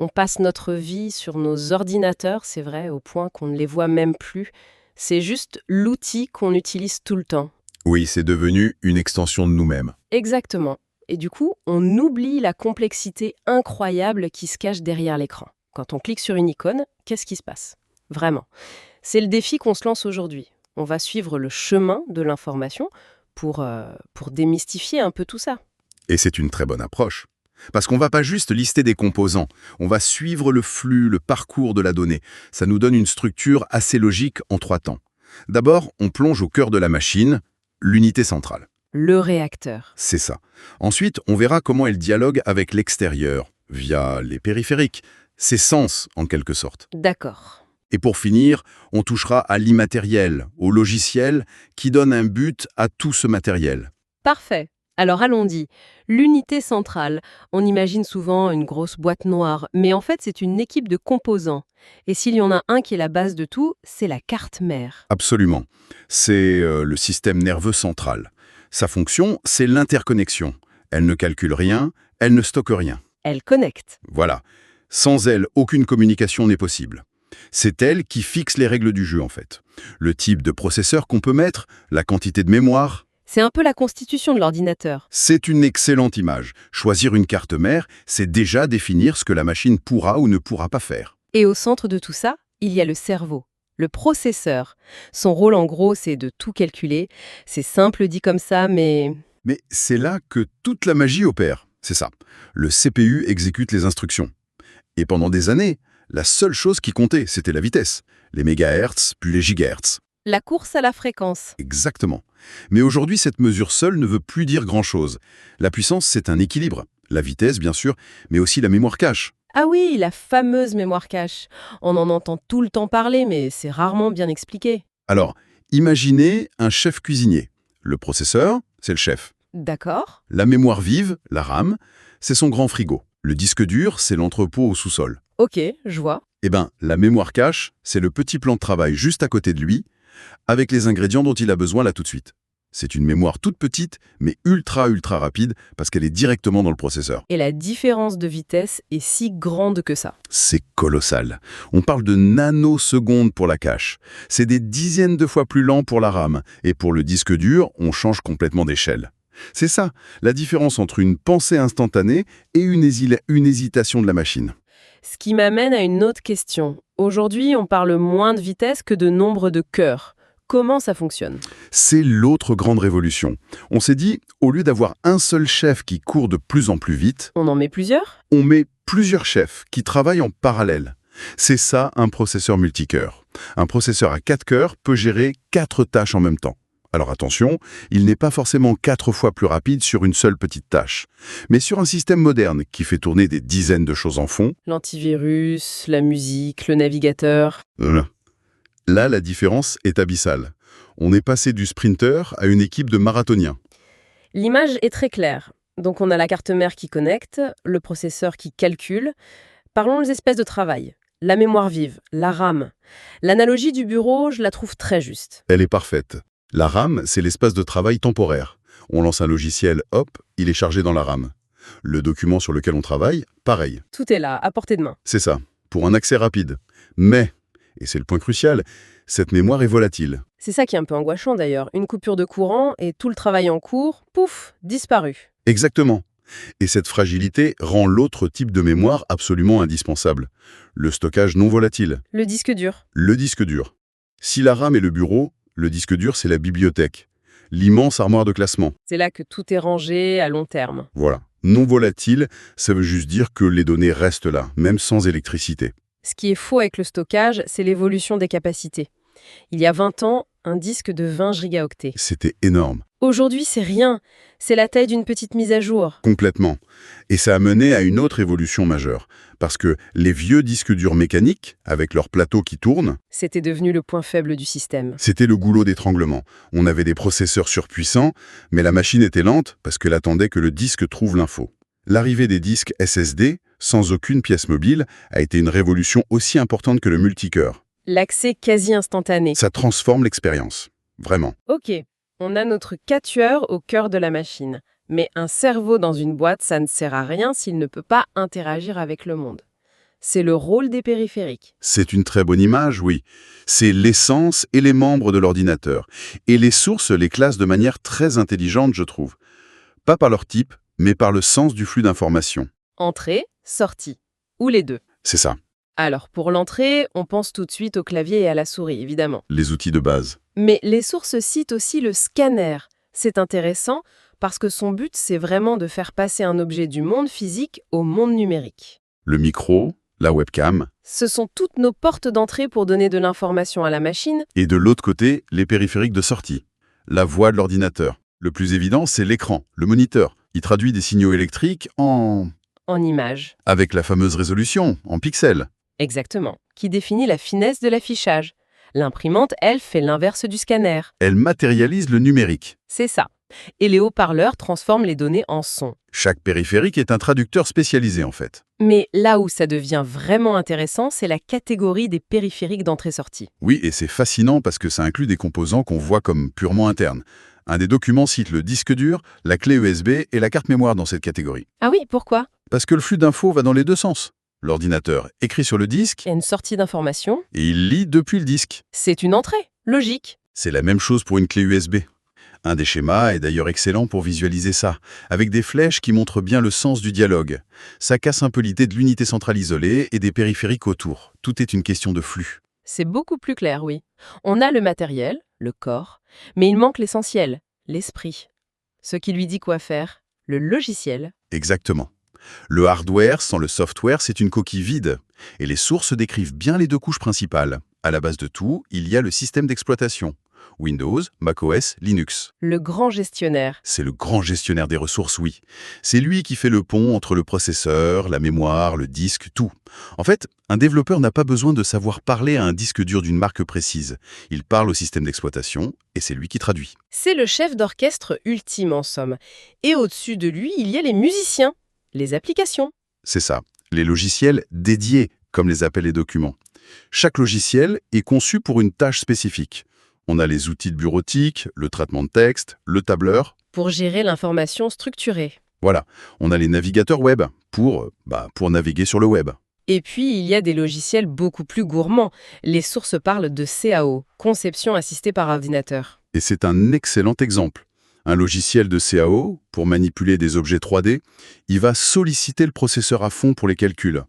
On passe notre vie sur nos ordinateurs, c'est vrai, au point qu'on ne les voit même plus. C'est juste l'outil qu'on utilise tout le temps. Oui, c'est devenu une extension de nous-mêmes. Exactement. Et du coup, on oublie la complexité incroyable qui se cache derrière l'écran. Quand on clique sur une icône, qu'est-ce qui se passe? Vraiment. C'est le défi qu'on se lance aujourd'hui. On va suivre le chemin de l'information pour démystifier un peu tout ça. Et c'est une très bonne approche. Parce qu'on ne va pas juste lister des composants, on va suivre le flux, le parcours de la donnée. Ça nous donne une structure assez logique en 3 temps. D'abord, on plonge au cœur de la machine, l'unité centrale. Le réacteur. C'est ça. Ensuite, on verra comment elle dialogue avec l'extérieur, via les périphériques, ses sens en quelque sorte. D'accord. Et pour finir, on touchera à l'immatériel, au logiciel, qui donne un but à tout ce matériel. Parfait. Alors allons-y. L'unité centrale, on imagine souvent une grosse boîte noire, mais en fait c'est une équipe de composants. Et s'il y en a un qui est la base de tout, c'est la carte mère. Absolument. C'est le système nerveux central. Sa fonction, c'est l'interconnexion. Elle ne calcule rien, elle ne stocke rien. Elle connecte. Voilà. Sans elle, aucune communication n'est possible. C'est elle qui fixe les règles du jeu, en fait. Le type de processeur qu'on peut mettre, la quantité de mémoire. C'est un peu la constitution de l'ordinateur. C'est une excellente image. Choisir une carte mère, c'est déjà définir ce que la machine pourra ou ne pourra pas faire. Et au centre de tout ça, il y a le cerveau, le processeur. Son rôle en gros, c'est de tout calculer. C'est simple dit comme ça, mais Mais c'est là que toute la magie opère. C'est ça. Le CPU exécute les instructions. Et pendant des années, la seule chose qui comptait, c'était la vitesse. Les mégahertz, puis les gigahertz. la course à la fréquence. Exactement. Mais aujourd'hui, cette mesure seule ne veut plus dire grand-chose. La puissance, c'est un équilibre. La vitesse, bien sûr, mais aussi la mémoire cache. Ah oui, la fameuse mémoire cache. On en entend tout le temps parler, mais c'est rarement bien expliqué. Alors, imaginez un chef cuisinier. Le processeur, c'est le chef. D'accord. La mémoire vive, la RAM, c'est son grand frigo. Le disque dur, c'est l'entrepôt au sous-sol. Ok, je vois. Eh bien, la mémoire cache, c'est le petit plan de travail juste à côté de lui, avec les ingrédients dont il a besoin là tout de suite. C'est une mémoire toute petite, mais ultra rapide, parce qu'elle est directement dans le processeur. Et la différence de vitesse est si grande que ça. C'est colossal. On parle de nanosecondes pour la cache. C'est des dizaines de fois plus lent pour la RAM. Et pour le disque dur, on change complètement d'échelle. C'est ça, la différence entre une pensée instantanée et une hésitation de la machine. Ce qui m'amène à une autre question. Aujourd'hui, on parle moins de vitesse que de nombre de cœurs. Comment ça fonctionne? C'est l'autre grande révolution. On s'est dit, au lieu d'avoir un seul chef qui court de plus en plus vite, On en met plusieurs? on met plusieurs chefs qui travaillent en parallèle. C'est ça un processeur multicœur. Un processeur à 4 cœurs peut gérer 4 tâches en même temps. Alors attention, il n'est pas forcément 4 fois plus rapide sur une seule petite tâche. Mais sur un système moderne qui fait tourner des dizaines de choses en fond, L'antivirus, la musique, le navigateur. là la différence est abyssale. On est passé du sprinter à une équipe de marathoniens. L'image est très claire. Donc on a la carte mère qui connecte, le processeur qui calcule. Parlons des espèces de travail. La mémoire vive, la RAM. L'analogie du bureau, je la trouve très juste. Elle est parfaite. La RAM, c'est l'espace de travail temporaire. On lance un logiciel, hop, il est chargé dans la RAM. Le document sur lequel on travaille, pareil. Tout est là, à portée de main. C'est ça, pour un accès rapide. Mais, et c'est le point crucial, cette mémoire est volatile. C'est ça qui est un peu angoissant d'ailleurs. Une coupure de courant et tout le travail en cours, pouf, disparu. Exactement. Et cette fragilité rend l'autre type de mémoire absolument indispensable. Le stockage non volatile, Le disque dur. le disque dur. Si la RAM est le bureau, le disque dur c'est la bibliothèque. L'immense armoire de classement. C'est là que tout est rangé à long terme. Voilà. Non volatile, ça veut juste dire que les données restent là, même sans électricité. Ce qui est faux avec le stockage, c'est l'évolution des capacités. Il y a 20 ans, un disque de 20 gigaoctets. C'était énorme. Aujourd'hui, c'est rien. C'est la taille d'une petite mise à jour. Complètement. Et ça a mené à une autre évolution majeure. Parce que les vieux disques durs mécaniques, avec leurs plateaux qui tournent, C'était devenu le point faible du système. c'était le goulot d'étranglement. On avait des processeurs surpuissants, mais la machine était lente parce qu'elle attendait que le disque trouve l'info. L'arrivée des disques SSD, sans aucune pièce mobile, a été une révolution aussi importante que le multicœur. L'accès quasi instantané. Ça transforme l'expérience. Vraiment. Ok, on a notre quatuor au cœur de la machine. Mais un cerveau dans une boîte, ça ne sert à rien s'il ne peut pas interagir avec le monde. C'est le rôle des périphériques. C'est une très bonne image, oui. C'est l'essence et les membres de l'ordinateur. Et les sources les classent de manière très intelligente, je trouve. Pas par leur type, mais par le sens du flux d'informations. Entrée, sortie. Ou les deux. C'est ça, Alors, pour l'entrée, on pense tout de suite au clavier et à la souris, évidemment. les outils de base. Mais les sources citent aussi le scanner. C'est intéressant parce que son but, c'est vraiment de faire passer un objet du monde physique au monde numérique. Le micro, la webcam, Ce sont toutes nos portes d'entrée pour donner de l'information à la machine. et de l'autre côté, les périphériques de sortie. La voix de l'ordinateur. Le plus évident, c'est l'écran, le moniteur. Il traduit des signaux électriques En images. avec la fameuse résolution, en pixels. Exactement. Qui définit la finesse de l'affichage. L'imprimante, elle, fait l'inverse du scanner. Elle matérialise le numérique. C'est ça. Et les haut-parleurs transforment les données en son. Chaque périphérique est un traducteur spécialisé, en fait. Mais là où ça devient vraiment intéressant, c'est la catégorie des périphériques d'entrée-sortie. Oui, et c'est fascinant parce que ça inclut des composants qu'on voit comme purement internes. Un des documents cite le disque dur, la clé USB et la carte mémoire dans cette catégorie. Ah oui, pourquoi? Parce que le flux d'infos va dans les deux sens. L'ordinateur écrit sur le disque Il y a une sortie d'information. et il lit depuis le disque. C'est une entrée. Logique. C'est la même chose pour une clé USB. Un des schémas est d'ailleurs excellent pour visualiser ça, avec des flèches qui montrent bien le sens du dialogue. Ça casse un peu l'idée de l'unité centrale isolée et des périphériques autour. Tout est une question de flux. C'est beaucoup plus clair, oui. On a le matériel, le corps, mais il manque l'essentiel, l'esprit. Ce qui lui dit quoi faire, le logiciel. Exactement. Le hardware sans le software, c'est une coquille vide. Et les sources décrivent bien les deux couches principales. À la base de tout, il y a le système d'exploitation. Windows, macOS, Linux. Le grand gestionnaire. C'est le grand gestionnaire des ressources, oui. C'est lui qui fait le pont entre le processeur, la mémoire, le disque, tout. En fait, un développeur n'a pas besoin de savoir parler à un disque dur d'une marque précise. Il parle au système d'exploitation et c'est lui qui traduit. C'est le chef d'orchestre ultime en somme. Et au-dessus de lui, il y a les musiciens, les applications. C'est ça, les logiciels dédiés, comme les appellent les documents. Chaque logiciel est conçu pour une tâche spécifique. On a les outils de bureautique, le traitement de texte, le tableur. Pour gérer l'information structurée. Voilà, on a les navigateurs web pour naviguer sur le web. Et puis, il y a des logiciels beaucoup plus gourmands. Les sources parlent de CAO, conception assistée par ordinateur. Et c'est un excellent exemple. Un logiciel de CAO, pour manipuler des objets 3D, il va solliciter le processeur à fond pour les calculs.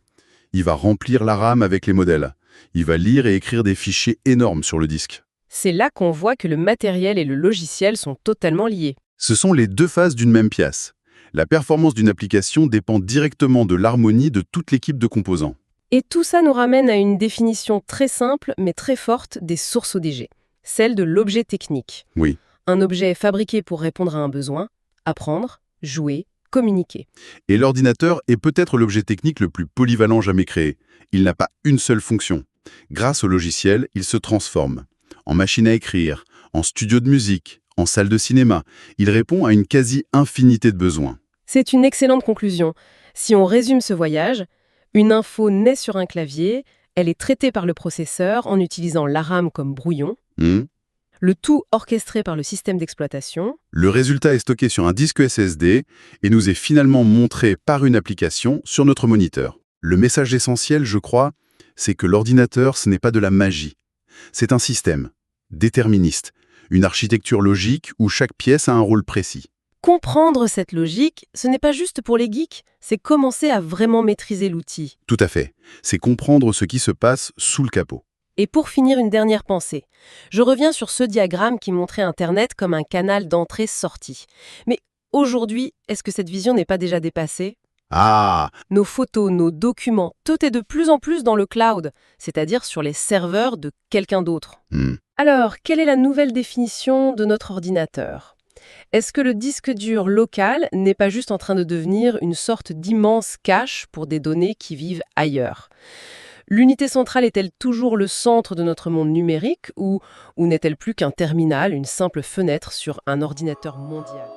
Il va remplir la RAM avec les modèles. Il va lire et écrire des fichiers énormes sur le disque. C'est là qu'on voit que le matériel et le logiciel sont totalement liés. Ce sont les deux faces d'une même pièce. La performance d'une application dépend directement de l'harmonie de toute l'équipe de composants. Et tout ça nous ramène à une définition très simple mais très forte des sources ODG, celle de l'objet technique. Oui. Un objet fabriqué pour répondre à un besoin, apprendre, jouer, communiquer. Et l'ordinateur est peut-être l'objet technique le plus polyvalent jamais créé. Il n'a pas une seule fonction. Grâce au logiciel, il se transforme. En machine à écrire, en studio de musique, en salle de cinéma, il répond à une quasi-infinité de besoins. C'est une excellente conclusion. Si on résume ce voyage, une info naît sur un clavier, elle est traitée par le processeur en utilisant la RAM comme brouillon, le tout orchestré par le système d'exploitation. Le résultat est stocké sur un disque SSD et nous est finalement montré par une application sur notre moniteur. Le message essentiel, je crois, c'est que l'ordinateur, ce n'est pas de la magie. C'est un système, déterministe, une architecture logique où chaque pièce a un rôle précis. Comprendre cette logique, ce n'est pas juste pour les geeks, c'est commencer à vraiment maîtriser l'outil. Tout à fait. C'est comprendre ce qui se passe sous le capot. Et pour finir, une dernière pensée. Je reviens sur ce diagramme qui montrait Internet comme un canal d'entrée-sortie. Mais aujourd'hui, est-ce que cette vision n'est pas déjà dépassée ? Ah, Nos photos, nos documents, tout est de plus en plus dans le cloud, c'est-à-dire sur les serveurs de quelqu'un d'autre. Alors, quelle est la nouvelle définition de notre ordinateur ? Est-ce que le disque dur local n'est pas juste en train de devenir une sorte d'immense cache pour des données qui vivent ailleurs ? L'unité centrale est-elle toujours le centre de notre monde numérique ou n'est-elle plus qu'un terminal, une simple fenêtre sur un ordinateur mondial ?